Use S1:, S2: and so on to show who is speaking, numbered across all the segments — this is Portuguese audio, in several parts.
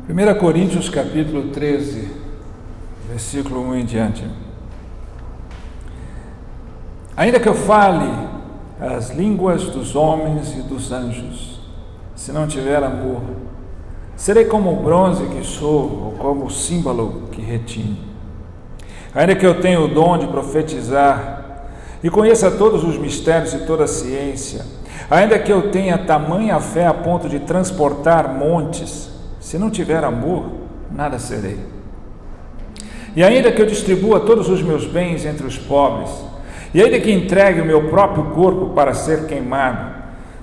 S1: 1 Coríntios capítulo 13, versículo 1 em diante. Ainda que eu fale as línguas dos homens e dos anjos, se não tiver amor, serei como o bronze que sou, ou como o símbolo que retine. Ainda que eu tenha o dom de profetizar, e conheça todos os mistérios e toda a ciência, ainda que eu tenha tamanha fé a ponto de transportar montes, se não tiver amor, nada serei. E ainda que eu distribua todos os meus bens entre os pobres, e ainda que entregue o meu próprio corpo para ser queimado,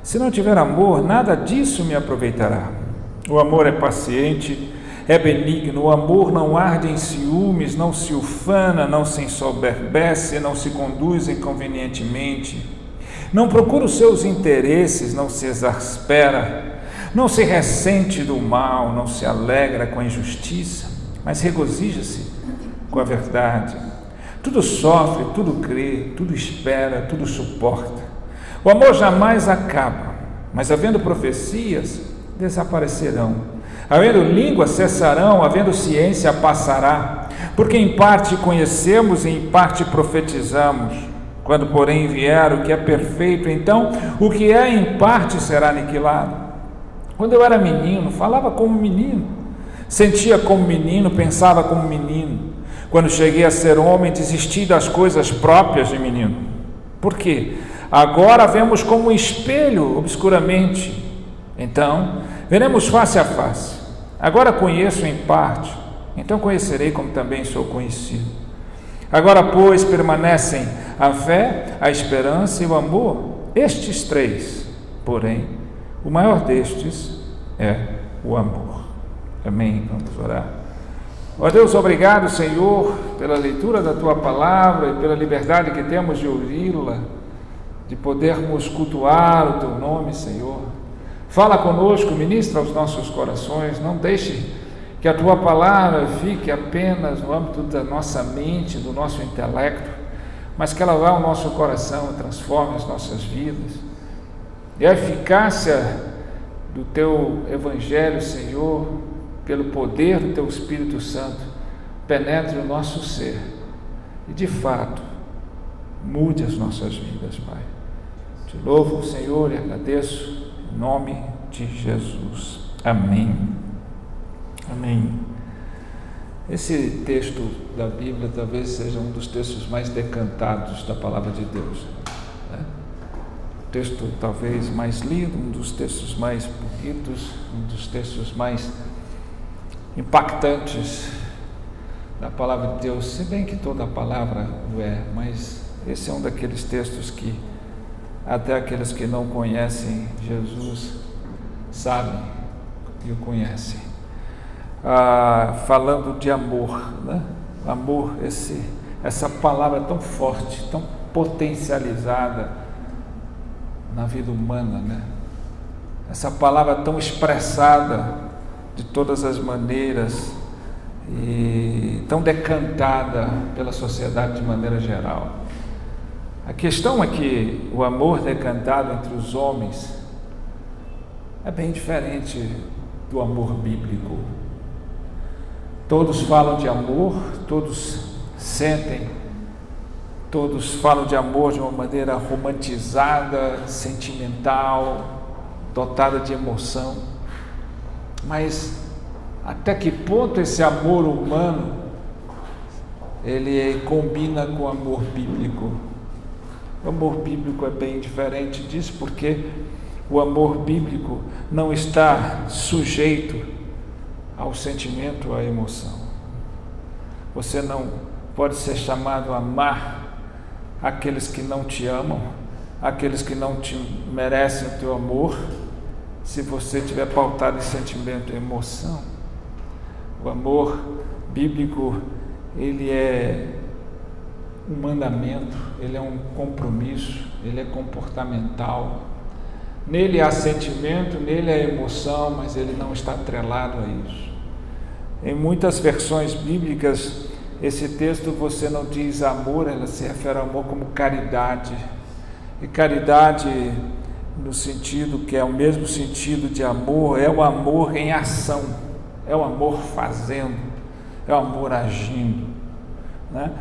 S1: se não tiver amor, nada disso me aproveitará. O amor é paciente, é benigno, o amor não arde em ciúmes, não se ufana, não se ensoberbece, não se conduz inconvenientemente, não procura os seus interesses, não se exaspera, não se ressente do mal, não se alegra com a injustiça, mas regozija-se com a verdade. Tudo sofre, tudo crê, tudo espera, tudo suporta. O amor jamais acaba, mas havendo profecias, desaparecerão. Havendo língua, cessarão, havendo ciência, passará. Porque em parte conhecemos e em parte profetizamos. Quando, porém, vier o que é perfeito, então o que é em parte será aniquilado. Quando eu era menino, falava como menino, sentia como menino, pensava como menino. Quando cheguei a ser homem, desisti das coisas próprias de menino. Por quê? Agora vemos como um espelho, obscuramente. Então, veremos face a face. Agora conheço em parte, então conhecerei como também sou conhecido. Agora, pois, permanecem a fé, a esperança e o amor, estes três, porém, o maior destes é o amor. Amém? Vamos orar. Ó Deus, obrigado, Senhor, pela leitura da Tua Palavra e pela liberdade que temos de ouvi-la, de podermos cultuar o Teu nome, Senhor. Fala conosco, ministra aos nossos corações, não deixe que a Tua Palavra fique apenas no âmbito da nossa mente, do nosso intelecto, mas que ela vá ao nosso coração, transforme as nossas vidas. E a eficácia do Teu Evangelho, Senhor, pelo poder do Teu Espírito Santo, penetre o nosso ser e, de fato, mude as nossas vidas, Pai. Te louvo, Senhor, e agradeço em nome de Jesus. Amém. Amém. Esse texto da Bíblia talvez seja um dos textos mais decantados da Palavra de Deus, né? O texto talvez mais lido, um dos textos mais bonitos, um dos textos mais impactantes da Palavra de Deus, se bem que toda a palavra o é, mas esse é um daqueles textos que até aqueles que não conhecem Jesus sabem e o conhecem. Falando de amor, né? Amor, essa palavra tão forte, tão potencializada na vida humana, né? Essa palavra tão expressada de todas as maneiras e tão decantada pela sociedade de maneira geral. A questão é que o amor decantado entre os homens é bem diferente do amor bíblico. Todos falam de amor, todos sentem, todos falam de amor de uma maneira romantizada, sentimental, dotada de emoção. Mas até que ponto esse amor humano ele combina com o amor bíblico? O amor bíblico é bem diferente disso, porque o amor bíblico não está sujeito ao sentimento, à emoção. Você não pode ser chamado a amar aqueles que não te amam, aqueles que não te merecem o teu amor, se você estiver pautado em sentimento e emoção. O amor bíblico, ele é um mandamento, ele é um compromisso, ele é comportamental. Nele há sentimento, nele há emoção, mas ele não está atrelado a isso. Em muitas versões bíblicas, esse texto você não diz amor, ela se refere ao amor como caridade. E caridade, no sentido que é o mesmo sentido de amor, é o amor em ação. é o amor fazendo, é o amor agindo, né?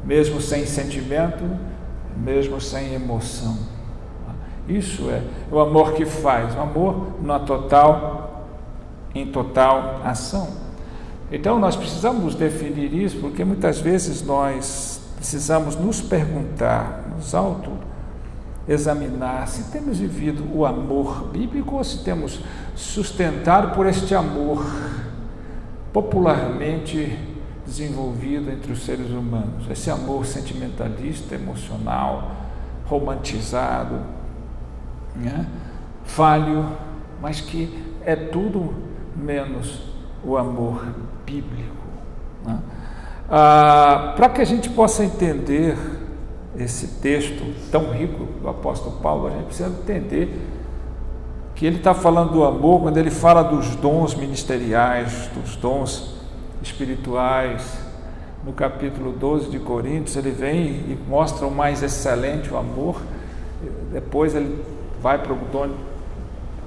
S1: Mesmo sem sentimento, mesmo sem emoção. Isso é o amor que faz, o amor em total ação. Então nós precisamos definir isso, porque muitas vezes nós precisamos nos perguntar, nos auto-examinar se temos vivido o amor bíblico ou se temos sustentado por este amor popularmente desenvolvido entre os seres humanos, esse amor sentimentalista, emocional, romantizado, né? Falho, mas que é tudo menos o amor bíblico, né? Para que a gente possa entender esse texto tão rico do apóstolo Paulo, a gente precisa entender que ele está falando do amor quando ele fala dos dons ministeriais, dos dons espirituais. No capítulo 12 de Coríntios, ele vem e mostra o mais excelente, o amor. Depois ele vai para o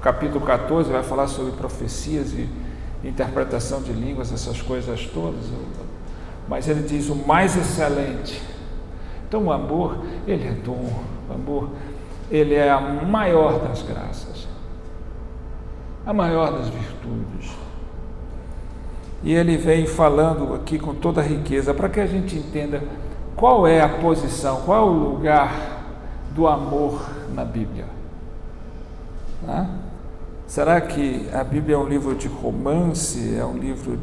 S1: capítulo 14, vai falar sobre profecias e interpretação de línguas, essas coisas todas. Mas ele diz o mais excelente. Então o amor, ele é dom, o amor, ele é a maior das graças, a maior das virtudes. E ele vem falando aqui com toda a riqueza, para que a gente entenda qual é a posição, qual é o lugar do amor na Bíblia. Né? Será que a Bíblia é um livro de romance, é um livro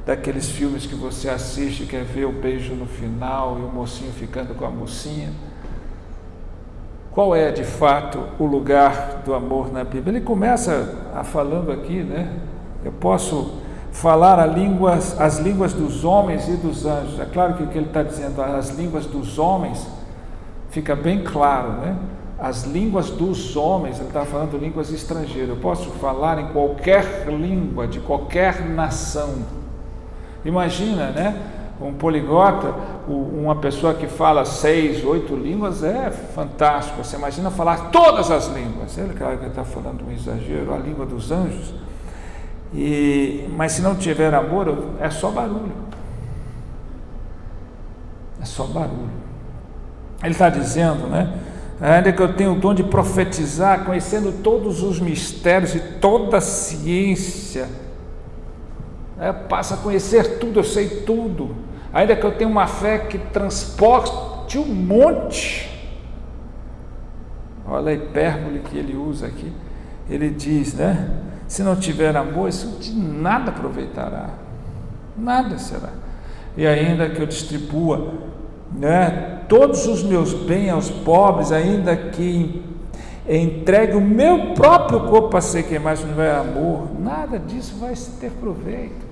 S1: daqueles filmes que você assiste, quer ver o beijo no final e o mocinho ficando com a mocinha? Qual é de fato o lugar do amor na Bíblia? Ele começa falando aqui, né? Eu posso falar as línguas dos homens e dos anjos. É claro que o que ele está dizendo, as línguas dos homens, fica bem claro, né? As línguas dos homens, ele está falando línguas estrangeiras. Eu posso falar em qualquer língua, de qualquer nação. Imagina, né? Um poliglota, uma pessoa que fala 6, 8 línguas, é fantástico. Você imagina falar todas as línguas. É claro que ele está falando um exagero, a língua dos anjos. Mas se não tiver amor, é só barulho. É só barulho. Ele está dizendo, né? Ainda que eu tenha o dom de profetizar, conhecendo todos os mistérios e toda a ciência, passo a conhecer tudo, eu sei tudo. Ainda que eu tenha uma fé que transporte um monte. Olha a hipérbole que ele usa aqui. Ele diz, né? Se não tiver amor, isso de nada aproveitará, nada será. E ainda que eu distribua, né, todos os meus bens aos pobres, ainda que entregue o meu próprio corpo para ser queimado, se não tiver amor, nada disso vai ter proveito.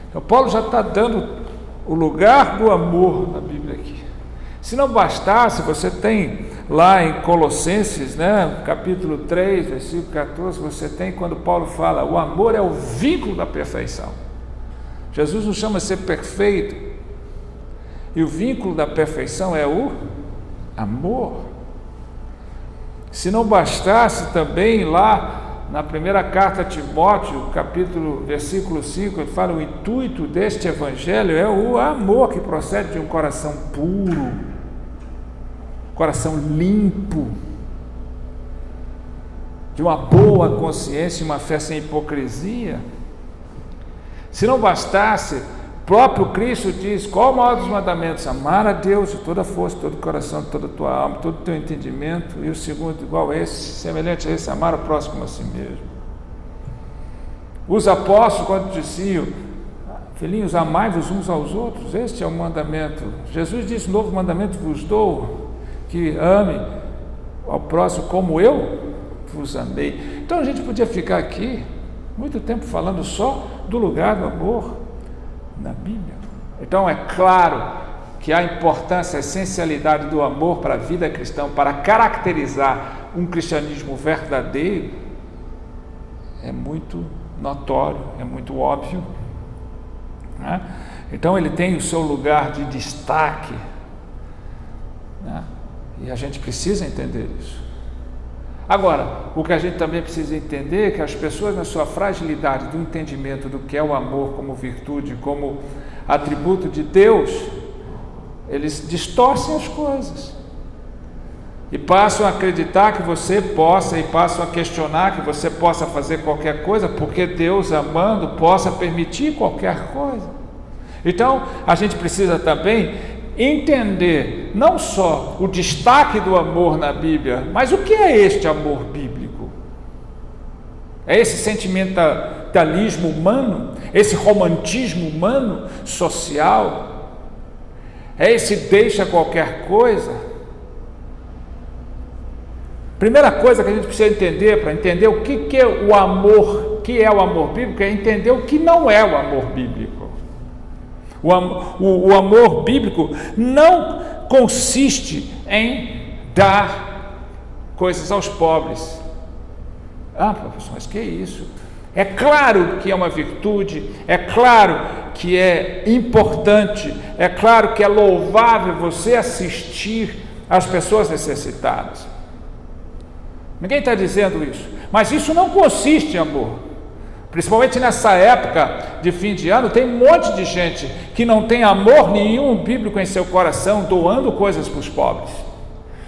S1: Então Paulo já está dando o lugar do amor na Bíblia aqui. Se não bastasse, você tem lá em Colossenses, né, capítulo 3, versículo 14, você tem quando Paulo fala, o amor é o vínculo da perfeição. Jesus nos chama a ser perfeito, e o vínculo da perfeição é o amor. Se não bastasse também lá na primeira carta a Timóteo, versículo 5, ele fala, o intuito deste evangelho é o amor que procede de um coração puro, coração limpo, de uma boa consciência e uma fé sem hipocrisia. Se não bastasse, o próprio Cristo diz, qual o maior dos mandamentos? Amar a Deus de toda a força, de todo o coração, de toda a tua alma, de todo o teu entendimento. E o segundo, igual a esse, semelhante a esse, amar o próximo como a si mesmo. Os apóstolos, quando diziam, filhinhos, amai-vos uns aos outros, este é o mandamento. Jesus disse, novo mandamento vos dou, que ame ao próximo como eu vos amei. Então a gente podia ficar aqui muito tempo falando só do lugar do amor na Bíblia. Então é claro que a importância, a essencialidade do amor para a vida cristã, para caracterizar um cristianismo verdadeiro, é muito notório, é muito óbvio, né? Então ele tem o seu lugar de destaque, né? E a gente precisa entender isso. Agora, o que a gente também precisa entender é que as pessoas, na sua fragilidade do entendimento do que é o amor como virtude, como atributo de Deus, eles distorcem as coisas e passam a acreditar que você possa, e passam a questionar que você possa fazer qualquer coisa, porque Deus, amando, possa permitir qualquer coisa. Então, a gente precisa também entender não só o destaque do amor na Bíblia, mas o que é este amor bíblico? É esse sentimentalismo humano, esse romantismo humano, social? É esse deixa qualquer coisa? Primeira coisa que a gente precisa entender, para entender o que é o amor, o que é o amor bíblico, é entender o que não é o amor bíblico. O amor bíblico não consiste em dar coisas aos pobres. Ah, professor, mas que é isso? É claro que é uma virtude, é claro que é importante, é claro que é louvável você assistir às pessoas necessitadas. Ninguém está dizendo isso, mas isso não consiste em amor. Principalmente nessa época de fim de ano, tem um monte de gente que não tem amor nenhum bíblico em seu coração, doando coisas para os pobres,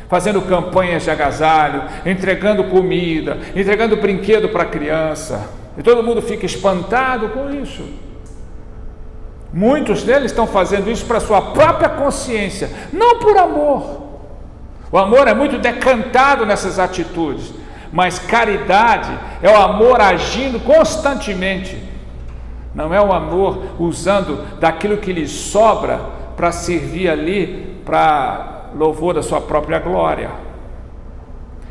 S1: fazendo campanhas de agasalho, entregando comida, entregando brinquedo para a criança, e todo mundo fica espantado com isso. Muitos deles estão fazendo isso para sua própria consciência, não por amor. O amor é muito decantado nessas atitudes, mas caridade é o amor agindo constantemente, não é o amor usando daquilo que lhe sobra para servir ali para louvor da sua própria glória.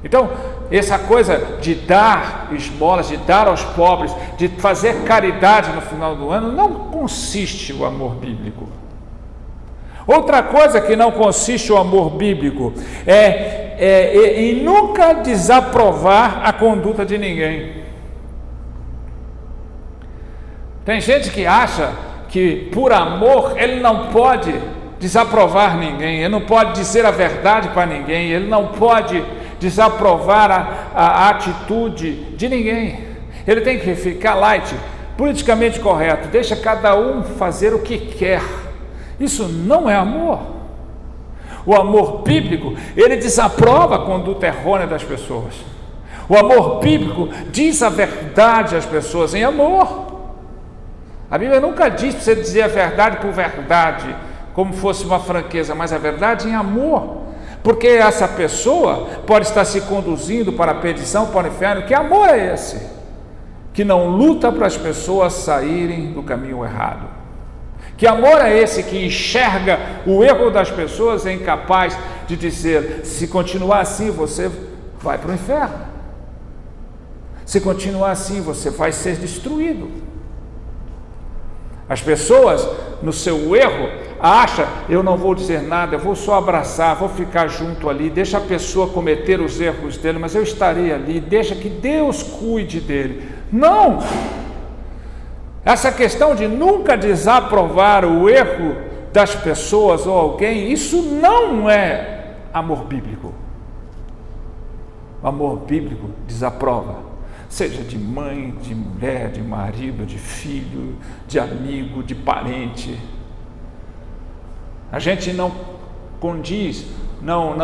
S1: Então, essa coisa de dar esmolas, de dar aos pobres, de fazer caridade no final do ano, não consiste o amor bíblico. Outra coisa que não consiste o amor bíblico é em nunca desaprovar a conduta de ninguém. Tem gente que acha que por amor ele não pode desaprovar ninguém, ele não pode dizer a verdade para ninguém, ele não pode desaprovar a atitude de ninguém. Ele tem que ficar light, politicamente correto, deixa cada um fazer o que quer. Isso não é amor. O amor bíblico, ele desaprova a conduta errônea das pessoas. O amor bíblico diz a verdade às pessoas em amor. A Bíblia nunca diz para você dizer a verdade por verdade, como fosse uma franqueza, mas a verdade em amor. Porque essa pessoa pode estar se conduzindo para a perdição, para o inferno. Que amor é esse? Que não luta para as pessoas saírem do caminho errado. Que amor é esse que enxerga o erro das pessoas e é incapaz de dizer: se continuar assim você vai para o inferno, se continuar assim você vai ser destruído. As pessoas no seu erro acham: eu não vou dizer nada, eu vou só abraçar, vou ficar junto ali, deixa a pessoa cometer os erros dele, mas eu estarei ali, deixa que Deus cuide dele. Não! Essa questão de nunca desaprovar o erro das pessoas ou alguém, isso não é amor bíblico. O amor bíblico desaprova, seja de mãe, de mulher, de marido, de filho, de amigo, de parente. A gente não condiz, não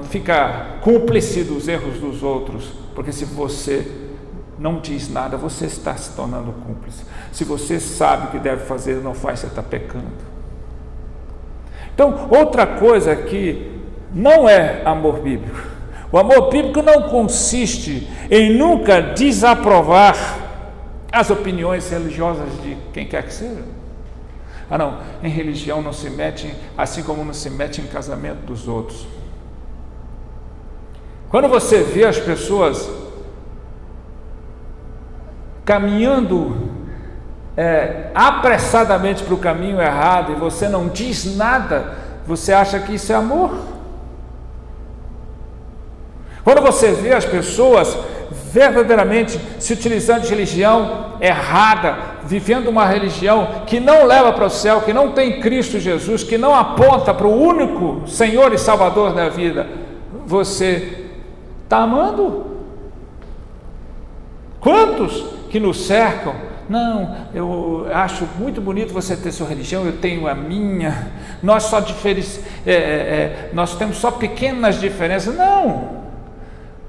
S1: fica cúmplice dos erros dos outros, porque se você não diz nada, você está se tornando cúmplice. Se você sabe o que deve fazer e não faz, você está pecando. Então, outra coisa que não é amor bíblico. O amor bíblico não consiste em nunca desaprovar as opiniões religiosas de quem quer que seja. Ah não, em religião não se mete, assim como não se mete em casamento dos outros. Quando você vê as pessoas caminhando apressadamente para o caminho errado e você não diz nada, você acha que isso é amor? Quando você vê as pessoas verdadeiramente se utilizando de religião errada, vivendo uma religião que não leva para o céu, que não tem Cristo Jesus, que não aponta para o único Senhor e Salvador da vida, você Está amando? Quantos que nos cercam? Não, eu acho muito bonito você ter sua religião, eu tenho a minha, nós temos só pequenas diferenças. Não!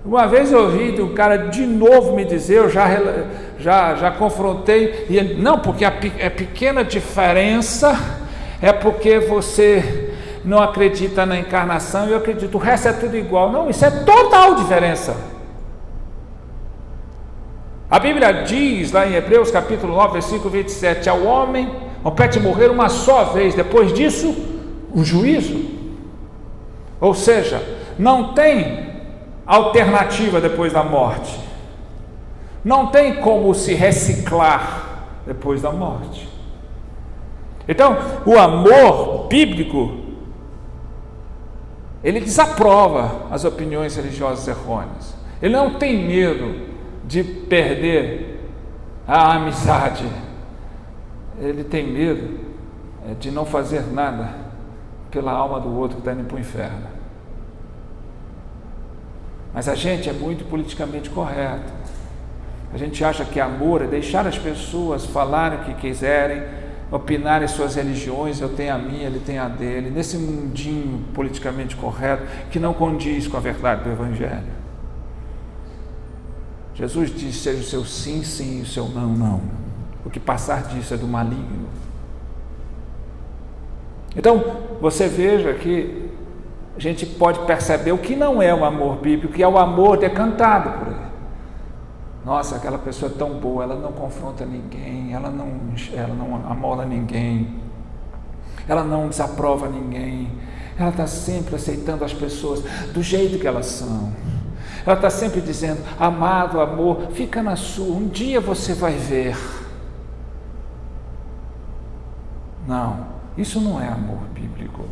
S1: Uma vez eu ouvi um cara de novo me dizer, eu já confrontei, e ele, não, porque a pequena diferença é porque você não acredita na encarnação e eu acredito, o resto é tudo igual. Não, isso é total diferença. A Bíblia diz lá em Hebreus capítulo 9, versículo 27, ao homem compete morrer uma só vez, depois disso, o juízo. Ou seja, não tem alternativa depois da morte. Não tem como se reciclar depois da morte. Então, o amor bíblico, ele desaprova as opiniões religiosas errôneas. Ele não tem medo de perder a amizade. Ele tem medo de não fazer nada pela alma do outro que está indo para o inferno. Mas a gente é muito politicamente correto. A gente acha que amor é deixar as pessoas falarem o que quiserem, opinarem suas religiões, eu tenho a minha, ele tem a dele, nesse mundinho politicamente correto que não condiz com a verdade do Evangelho. Jesus disse, seja o seu sim, sim, e o seu não, não. O que passar disso é do maligno. Então, você veja que a gente pode perceber o que não é o amor bíblico, que é o amor decantado por ele. Nossa, aquela pessoa é tão boa, ela não confronta ninguém, ela não amola ninguém, ela não desaprova ninguém, ela está sempre aceitando as pessoas do jeito que elas são. Ela está sempre dizendo, amado, amor, fica na sua, um dia você vai ver. Não, isso não é amor bíblico.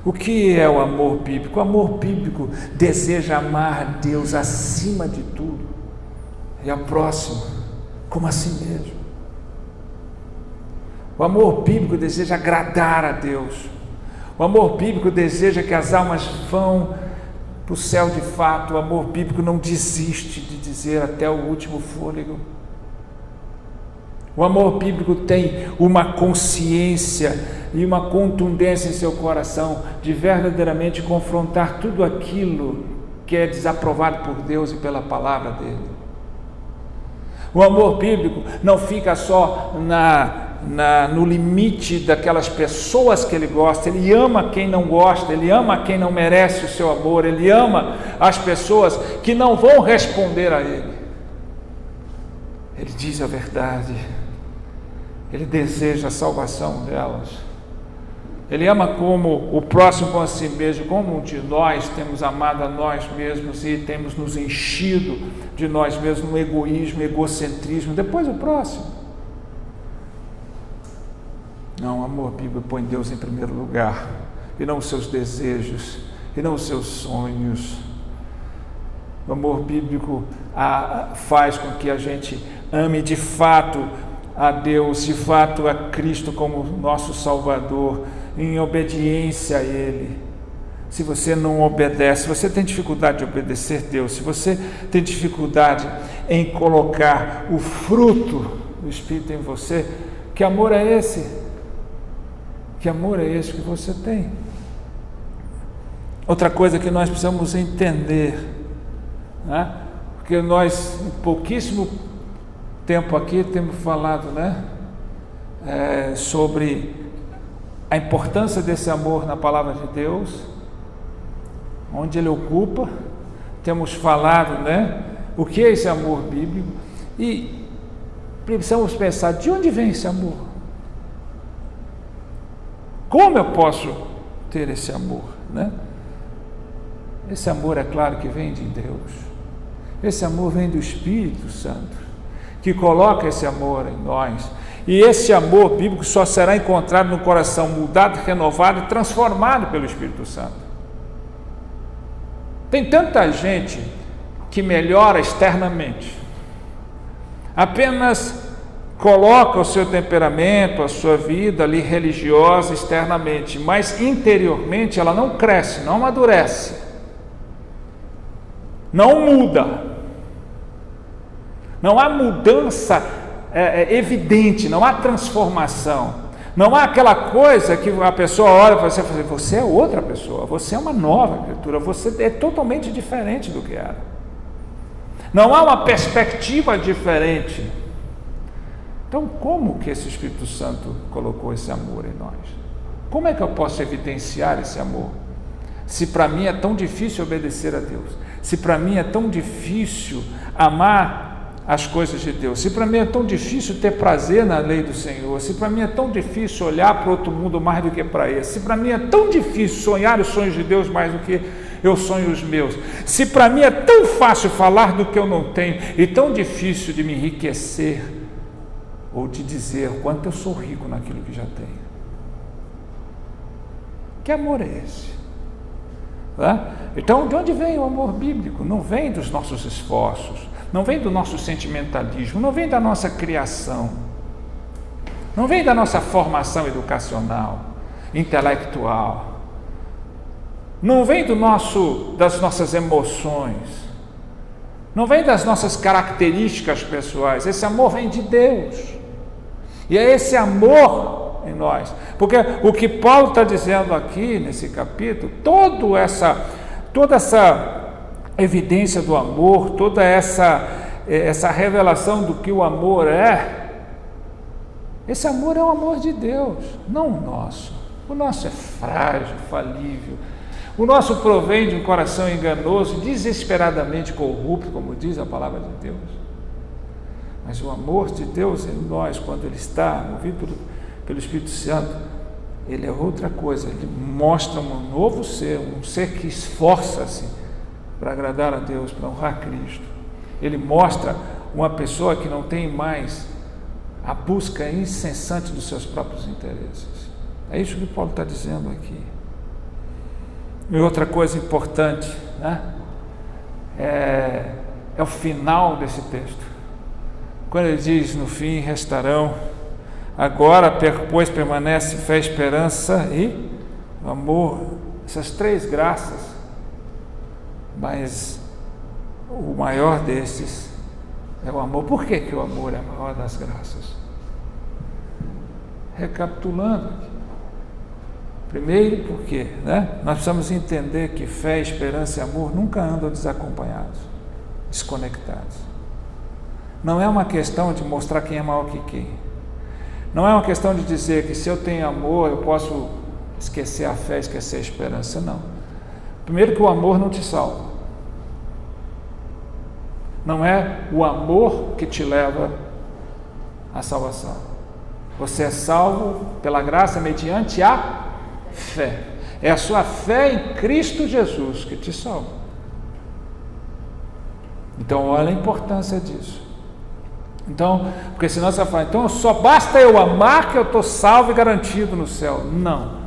S1: O que é o amor bíblico? O amor bíblico deseja amar a Deus acima de tudo e ao próximo como a si mesmo. O amor bíblico deseja agradar a Deus. O amor bíblico deseja que as almas vão para o céu de fato. O amor bíblico não desiste de dizer até o último fôlego. O amor bíblico tem uma consciência e uma contundência em seu coração de verdadeiramente confrontar tudo aquilo que é desaprovado por Deus e pela palavra dele. O amor bíblico não fica só no limite daquelas pessoas que ele gosta, ele ama quem não gosta, ele ama quem não merece o seu amor, ele ama as pessoas que não vão responder a ele. Ele diz a verdade, ele deseja a salvação delas, ele ama como o próximo com a si mesmo, como de nós temos amado a nós mesmos e temos nos enchido de nós mesmos no egoísmo, egocentrismo, depois o próximo. Não, o amor bíblico põe Deus em primeiro lugar, e não os seus desejos, e não os seus sonhos. O amor bíblico faz com que a gente ame de fato a Deus, de fato a Cristo como nosso Salvador, em obediência a Ele. Se você não obedece, se você tem dificuldade de obedecer a Deus, se você tem dificuldade em colocar o fruto do Espírito em você, que amor é esse? Que amor é esse que você tem? Outra coisa que nós precisamos entender, né? Porque nós, em pouquíssimo tempo aqui, temos falado, né? Sobre a importância desse amor na palavra de Deus, onde ele ocupa. Temos falado, né? O que é esse amor bíblico? E precisamos pensar, de onde vem esse amor? Como eu posso ter esse amor, né? Esse amor é claro que vem de Deus. Esse amor vem do Espírito Santo, que coloca esse amor em nós. E esse amor bíblico só será encontrado no coração mudado, renovado e transformado pelo Espírito Santo. Tem tanta gente que melhora externamente, apenas coloca o seu temperamento, a sua vida ali religiosa externamente, mas interiormente ela não cresce, não amadurece. não muda. Não há mudança evidente, não há transformação. Não há aquela coisa que a pessoa olha para você e fala: você é outra pessoa, você é uma nova criatura, você é totalmente diferente do que era. Não há uma perspectiva diferente. Então, como que esse Espírito Santo colocou esse amor em nós? Como é que eu posso evidenciar esse amor? Se para mim é tão difícil obedecer a Deus, se para mim é tão difícil amar as coisas de Deus, se para mim é tão difícil ter prazer na lei do Senhor, se para mim é tão difícil olhar para outro mundo mais do que para esse, se para mim é tão difícil sonhar os sonhos de Deus mais do que eu sonho os meus, se para mim é tão fácil falar do que eu não tenho e tão difícil de me enriquecer ou de dizer o quanto eu sou rico naquilo que já tenho. Que amor é esse? Então, de onde vem o amor bíblico? Não vem dos nossos esforços, não vem do nosso sentimentalismo, não vem da nossa criação, não vem da nossa formação educacional, intelectual, não vem das nossas emoções, não vem das nossas características pessoais. Esse amor vem de Deus, e é esse amor em nós, porque o que Paulo está dizendo aqui nesse capítulo, toda essa evidência do amor, toda essa revelação do que o amor é, esse amor é o amor de Deus, não o nosso. O nosso é frágil, falível, o nosso provém de um coração enganoso, desesperadamente corrupto, como diz a palavra de Deus. Mas o amor de Deus em nós, quando ele está movido pelo Espírito Santo, ele é outra coisa. Ele mostra um novo ser, um ser que esforça-se para agradar a Deus, para honrar Cristo. Ele mostra uma pessoa que não tem mais a busca incessante dos seus próprios interesses. É isso que Paulo está dizendo aqui. E outra coisa importante, é o final desse texto. Quando ele diz no fim: restarão agora, pois permanece fé, esperança e amor. Essas três graças. Mas o maior desses é o amor. Por que o amor é a maior das graças? Recapitulando aqui. Primeiro, porque nós precisamos entender que fé, esperança e amor nunca andam desacompanhados, desconectados. Não é uma questão de mostrar quem é maior que quem. Não é uma questão de dizer que se eu tenho amor eu posso esquecer a fé, esquecer a esperança. Não. Primeiro, que o amor não te salva. Não é o amor que te leva à salvação. Você é salvo pela graça mediante a fé. É a sua fé em Cristo Jesus que te salva. Então, olha a importância disso. Então, porque senão você vai falar: então só basta eu amar que eu estou salvo e garantido no céu. Não.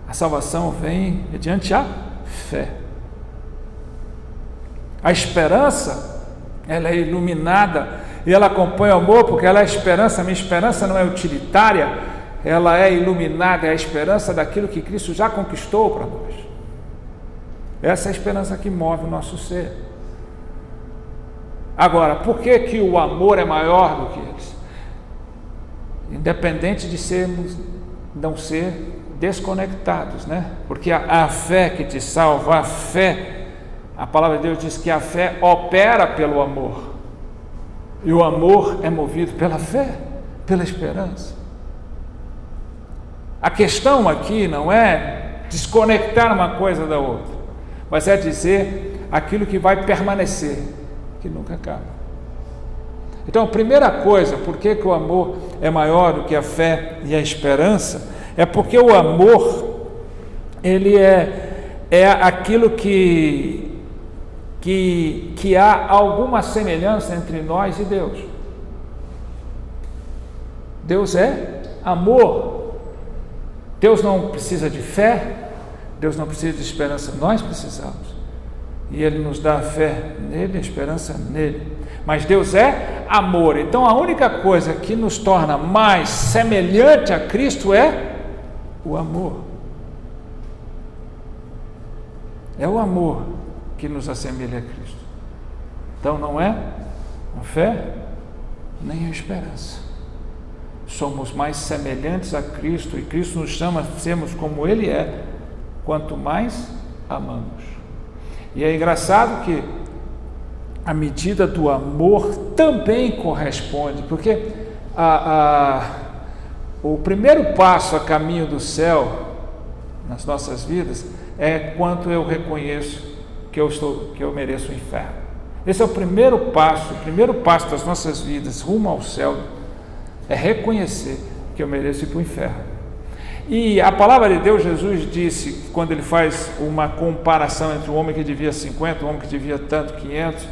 S1: A salvação vem mediante a fé. A esperança, ela é iluminada e ela acompanha o amor, porque ela é a esperança. A minha esperança não é utilitária, ela é iluminada, é a esperança daquilo que Cristo já conquistou para nós. Essa é a esperança que move o nosso ser. Agora, por que o amor é maior do que eles? Independente de não ser desconectados, Porque a fé que te salva, a fé, a palavra de Deus diz que a fé opera pelo amor, e o amor é movido pela fé, pela esperança. A questão aqui não é desconectar uma coisa da outra, mas é dizer aquilo que vai permanecer, que nunca acaba. Então, a primeira coisa, por que o amor é maior do que a fé e a esperança, é porque o amor, ele é aquilo que há alguma semelhança entre nós e Deus. Deus é amor. Deus não precisa de fé, Deus não precisa de esperança, nós precisamos. E Ele nos dá a fé nele, a esperança nele. Mas Deus é amor. Então a única coisa que nos torna mais semelhante a Cristo é o amor. É o amor. que nos assemelhe a Cristo. Então não é a fé nem a esperança. Somos mais semelhantes a Cristo, e Cristo nos chama a sermos como Ele é, quanto mais amamos. E é engraçado que a medida do amor também corresponde, porque o primeiro passo a caminho do céu nas nossas vidas é quanto eu reconheço que eu mereço o inferno. Esse é o primeiro passo das nossas vidas rumo ao céu, é reconhecer que eu mereço ir para o inferno. E a palavra de Deus, Jesus disse, quando ele faz uma comparação entre o homem que devia 50, o homem que devia tanto, 500,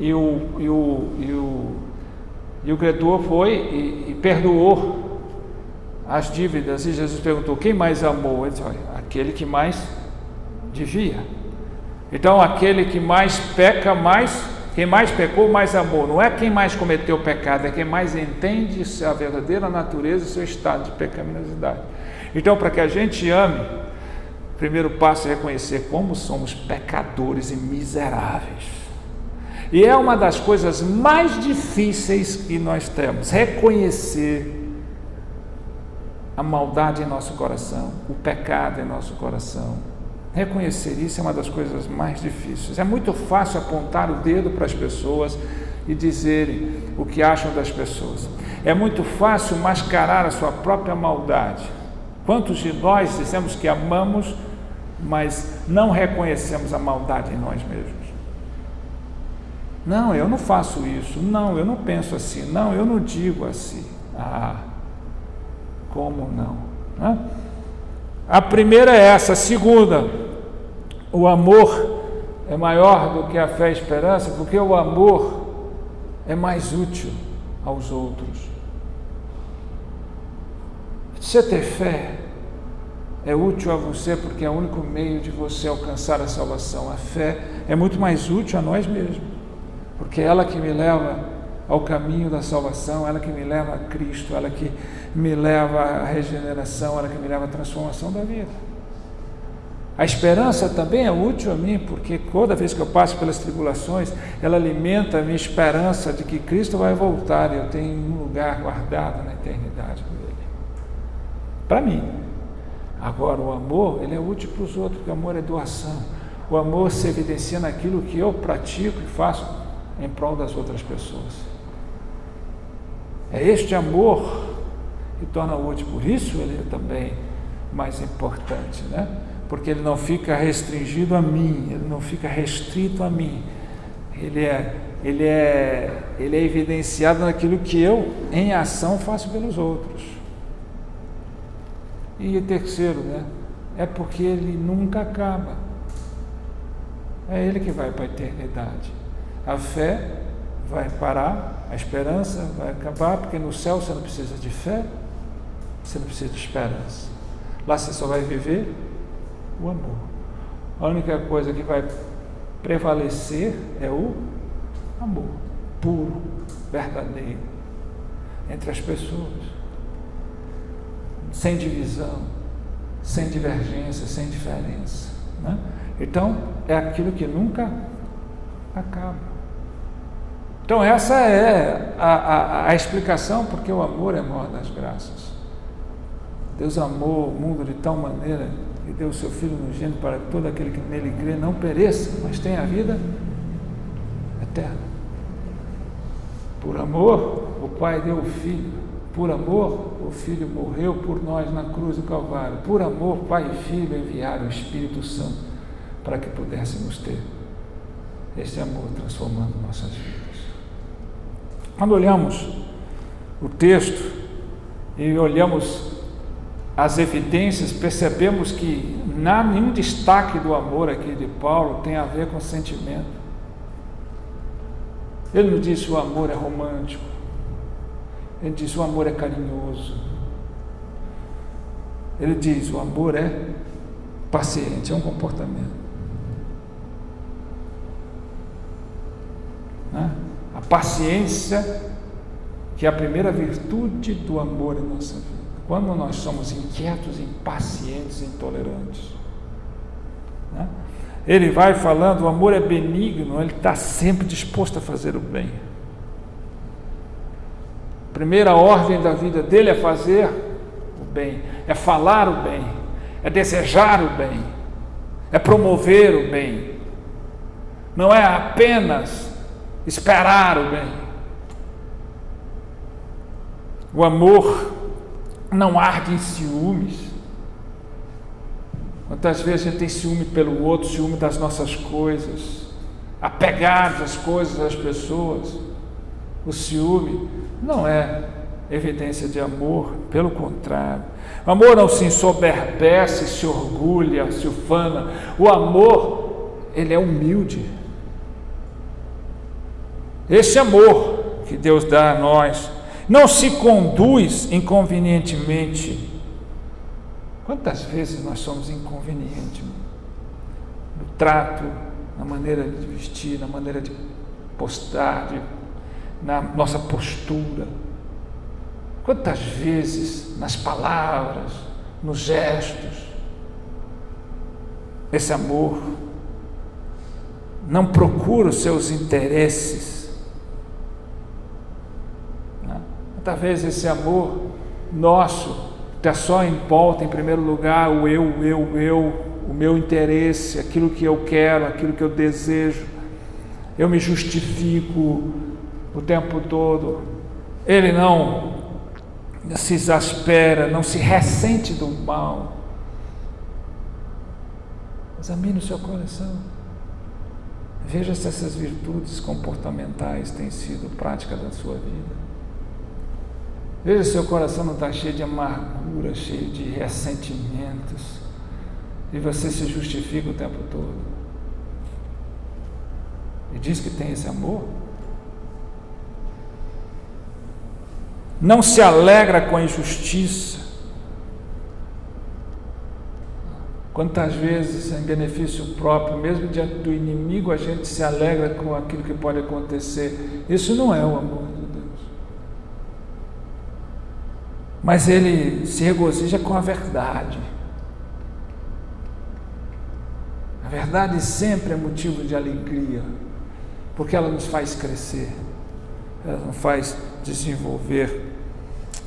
S1: e o credor foi e perdoou as dívidas, e Jesus perguntou, quem mais amou? Ele disse, olha, aquele que mais devia. Então aquele que mais peca, quem mais pecou, mais amou. Não é quem mais cometeu pecado, é quem mais entende a verdadeira natureza e seu estado de pecaminosidade. Então, para que a gente ame, o primeiro passo é reconhecer como somos pecadores e miseráveis. E é uma das coisas mais difíceis que nós temos, reconhecer a maldade em nosso coração, o pecado em nosso coração. Reconhecer isso é uma das coisas mais difíceis. É muito fácil apontar o dedo para as pessoas e dizerem o que acham das pessoas. É muito fácil mascarar a sua própria maldade. Quantos de nós dizemos que amamos, mas não reconhecemos a maldade em nós mesmos? Não, eu não faço isso. Não, eu não penso assim. Não, eu não digo assim. Como não? A primeira é essa. A segunda, o amor é maior do que a fé e a esperança, porque o amor é mais útil aos outros. Você ter fé é útil a você porque é o único meio de você alcançar a salvação. A fé é muito mais útil a nós mesmos, porque é ela que me leva ao caminho da salvação, ela que me leva a Cristo, ela que me leva à regeneração, ela que me leva à transformação da vida. A esperança também é útil a mim, porque toda vez que eu passo pelas tribulações, ela alimenta a minha esperança de que Cristo vai voltar e eu tenho um lugar guardado na eternidade por Ele. Para mim. Agora, o amor, ele é útil para os outros, porque o amor é doação. O amor se evidencia naquilo que eu pratico e faço em prol das outras pessoas. É este amor que torna útil, por isso ele é também mais importante, né? Porque ele não fica restringido a mim, ele não fica restrito a mim, ele é evidenciado naquilo que eu, em ação, faço pelos outros. E terceiro, né? É porque ele nunca acaba, é ele que vai para a eternidade. A fé vai parar, a esperança vai acabar, porque no céu você não precisa de fé, você não precisa de esperança. Lá você só vai viver o amor. A única coisa que vai prevalecer é o amor puro, verdadeiro, entre as pessoas, sem divisão, sem divergência, sem diferença, né? Então, é aquilo que nunca acaba. Então, essa é a explicação porque o amor é a maior das graças. Deus amou o mundo de tal maneira e deu o seu Filho unigênito para que todo aquele que nele crê não pereça, mas tenha a vida eterna. Por amor, o Pai deu o Filho. Por amor, o Filho morreu por nós na cruz do Calvário. Por amor, Pai e Filho enviaram o Espírito Santo para que pudéssemos ter esse amor transformando nossas vidas. Quando olhamos o texto e olhamos as evidências, percebemos que nenhum destaque do amor aqui de Paulo tem a ver com sentimento. Ele não diz que o amor é romântico, ele diz que o amor é carinhoso, ele diz que o amor é paciente, é um comportamento. A paciência, que é a primeira virtude do amor em nossa vida. Quando nós somos inquietos, impacientes, intolerantes, né? ele vai falando, o amor é benigno, ele está sempre disposto a fazer o bem. A primeira ordem da vida dele é fazer o bem, é falar o bem, é desejar o bem, é promover o bem. Não é apenas esperar o bem. O amor não arde em ciúmes. Quantas vezes a gente tem ciúme pelo outro, ciúme das nossas coisas, apegados às coisas, às pessoas. O ciúme não é evidência de amor, pelo contrário. O amor não se ensoberbece, se orgulha, se ufana. O amor, ele é humilde. Esse amor que Deus dá a nós não se conduz inconvenientemente. Quantas vezes nós somos inconvenientes no trato, na maneira de vestir, na maneira de postar, na nossa postura? Quantas vezes nas palavras, nos gestos? Esse amor não procura os seus interesses. Quantas vezes esse amor nosso está só em pauta, em primeiro lugar, o eu, o meu interesse, aquilo que eu quero, aquilo que eu desejo. Eu me justifico o tempo todo. Ele não se exaspera, não se ressente do mal. Examine o seu coração. Veja se essas virtudes comportamentais têm sido prática da sua vida. Veja se seu coração não está cheio de amargura, cheio de ressentimentos, e você se justifica o tempo todo. E diz que tem esse amor. Não se alegra com a injustiça. Quantas vezes, em benefício próprio, mesmo diante do inimigo, a gente se alegra com aquilo que pode acontecer. Isso não é o amor de Deus. Mas ele se regozija com a verdade. A verdade sempre é motivo de alegria, porque ela nos faz crescer, ela nos faz desenvolver.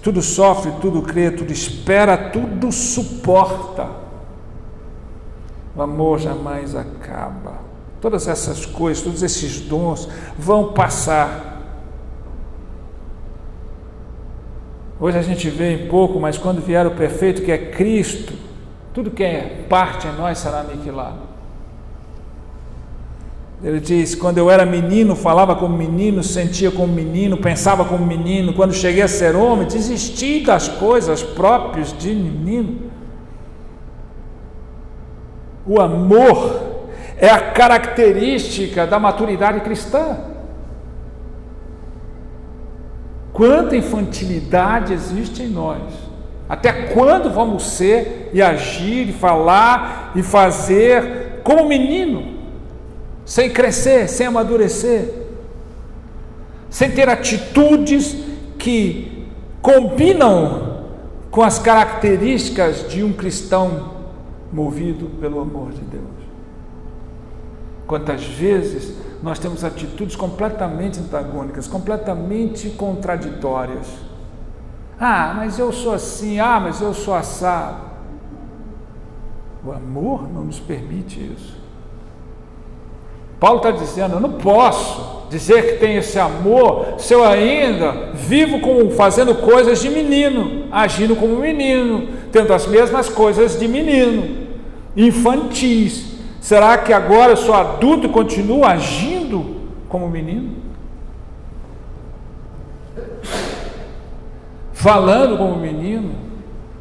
S1: Tudo sofre, tudo crê, tudo espera, tudo suporta. O amor jamais acaba. Todas essas coisas, todos esses dons vão passar. Hoje a gente vê em pouco, mas quando vier o perfeito, que é Cristo, tudo que é parte em nós será aniquilado. Ele diz, quando eu era menino, falava como menino, sentia como menino, pensava como menino. Quando cheguei a ser homem, desisti das coisas próprias de menino. O amor é a característica da maturidade cristã. Quanta infantilidade existe em nós? Até quando vamos ser e agir, e falar e fazer como menino, sem crescer, sem amadurecer, sem ter atitudes que combinam com as características de um cristão movido pelo amor de Deus? Quantas vezes nós temos atitudes completamente antagônicas, completamente contraditórias. Ah, mas eu sou assim, mas eu sou assado. O amor não nos permite isso. Paulo está dizendo, eu não posso dizer que tenho esse amor se eu ainda vivo fazendo coisas de menino, agindo como menino, tendo as mesmas coisas de menino, infantis. Será que agora eu sou adulto e continuo agindo como menino? Falando como menino?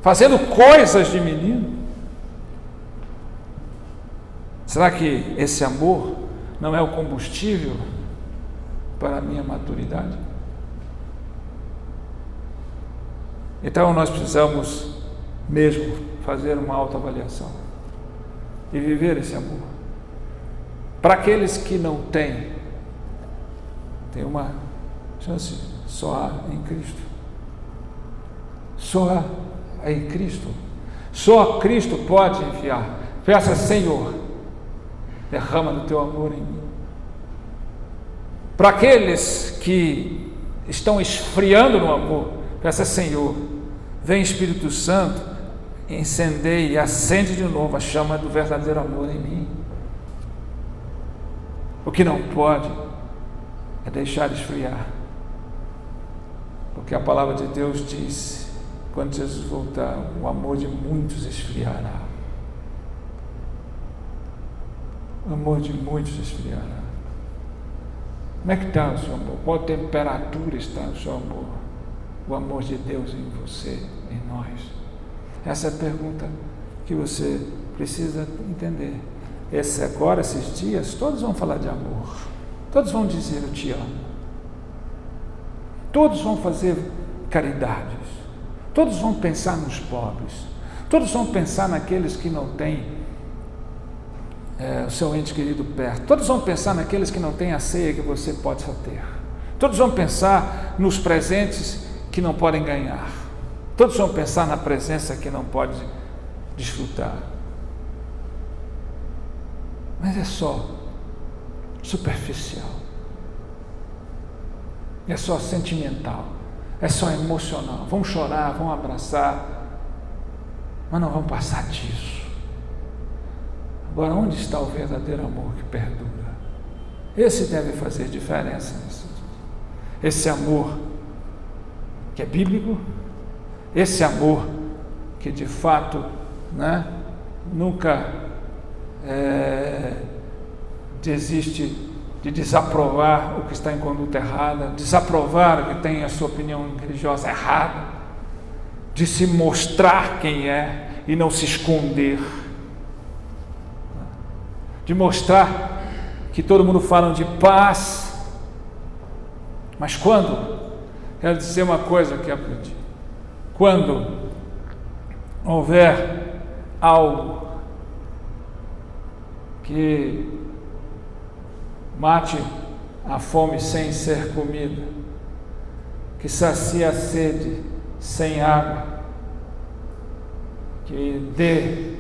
S1: Fazendo coisas de menino? Será que esse amor não é o combustível para a minha maturidade? Então nós precisamos mesmo fazer uma autoavaliação e viver esse amor. Para aqueles que não têm, tem uma chance, só há em Cristo. Só há em Cristo. Só Cristo pode enviar. Peça, Senhor, derrama do teu amor em mim. Para aqueles que estão esfriando no amor, peça: Senhor, vem Espírito Santo, incendeia e acende de novo a chama do verdadeiro amor em mim. O que não pode é deixar esfriar, porque a palavra de Deus diz: quando Jesus voltar, o amor de muitos esfriará. O amor de muitos esfriará. Como é que está o seu amor? Qual temperatura está o seu amor? O amor de Deus em você, em nós? Essa é a pergunta que você precisa entender. Esses dias, todos vão falar de amor. Todos vão dizer: eu te amo. Todos vão fazer caridades. Todos vão pensar nos pobres. Todos vão pensar naqueles que não têm o seu ente querido perto. Todos vão pensar naqueles que não têm a ceia que você pode só ter. Todos vão pensar nos presentes que não podem ganhar. Todos vão pensar na presença que não pode desfrutar. Mas é só superficial. É só sentimental. É só emocional. Vão chorar, vão abraçar, mas não vão passar disso. Agora, onde está o verdadeiro amor que perdura? Esse deve fazer diferença nisso. Esse amor que é bíblico, esse amor que de fato, nunca desiste de desaprovar o que está em conduta errada, desaprovar o que tem a sua opinião religiosa errada, de se mostrar quem é e não se esconder, de mostrar que todo mundo fala de paz, mas quero dizer uma coisa que aprendi: quando houver algo que mate a fome sem ser comida, que sacie a sede sem água, que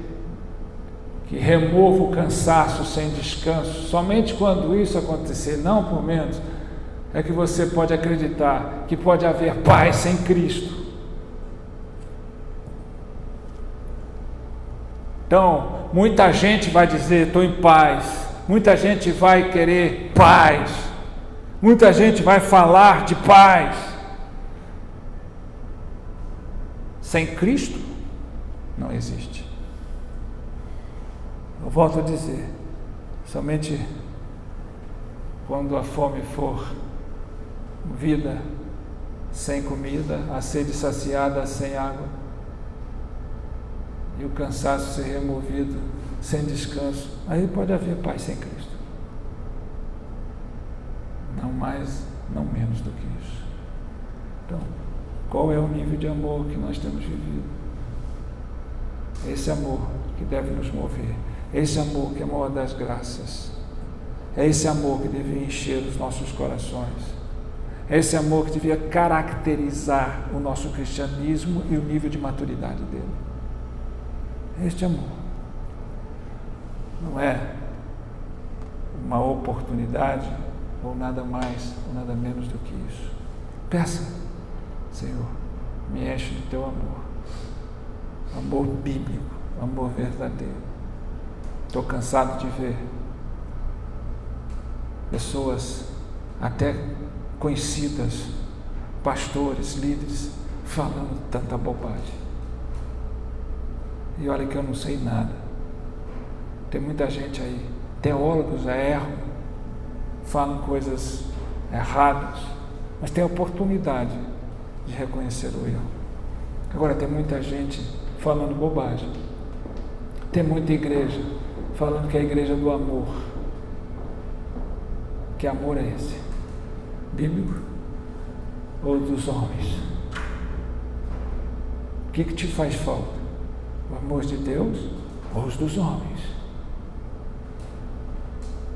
S1: remova o cansaço sem descanso, somente quando isso acontecer, não por menos, é que você pode acreditar que pode haver paz sem Cristo. Então, muita gente vai dizer: estou em paz. Muita gente vai querer paz. Muita gente vai falar de paz. Sem Cristo, não existe. Eu volto a dizer: somente quando a fome for vida sem comida, a sede saciada sem água, e o cansaço ser removido sem descanso, aí pode haver paz sem Cristo. Não mais, não menos do que isso. Então, qual é o nível de amor que nós temos vivido? Esse amor que deve nos mover, esse amor que é a maior das graças, é esse amor que devia encher os nossos corações, é esse amor que devia caracterizar o nosso cristianismo e o nível de maturidade dele. É este amor. Não é uma oportunidade ou nada mais ou nada menos do que isso. Peça: Senhor, me enche do teu amor. Amor bíblico, amor verdadeiro. Estou cansado de ver pessoas até conhecidas, pastores, líderes, falando tanta bobagem. E olha que eu não sei nada. Tem muita gente aí, teólogos já erram, falam coisas erradas, mas tem a oportunidade de reconhecer o erro. Agora, tem muita gente falando bobagem. Tem muita igreja falando que é a igreja do amor. Que amor é esse? Bíblico ou dos homens? O que te faz falta? O amor de Deus ou os dos homens?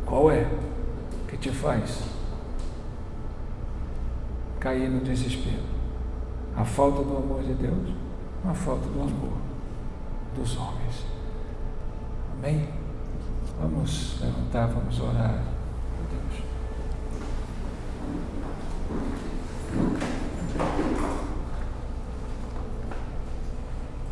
S1: Qual é que te faz cair no desespero? A falta do amor de Deus ou a falta do amor dos homens? Amém? Vamos levantar, vamos orar.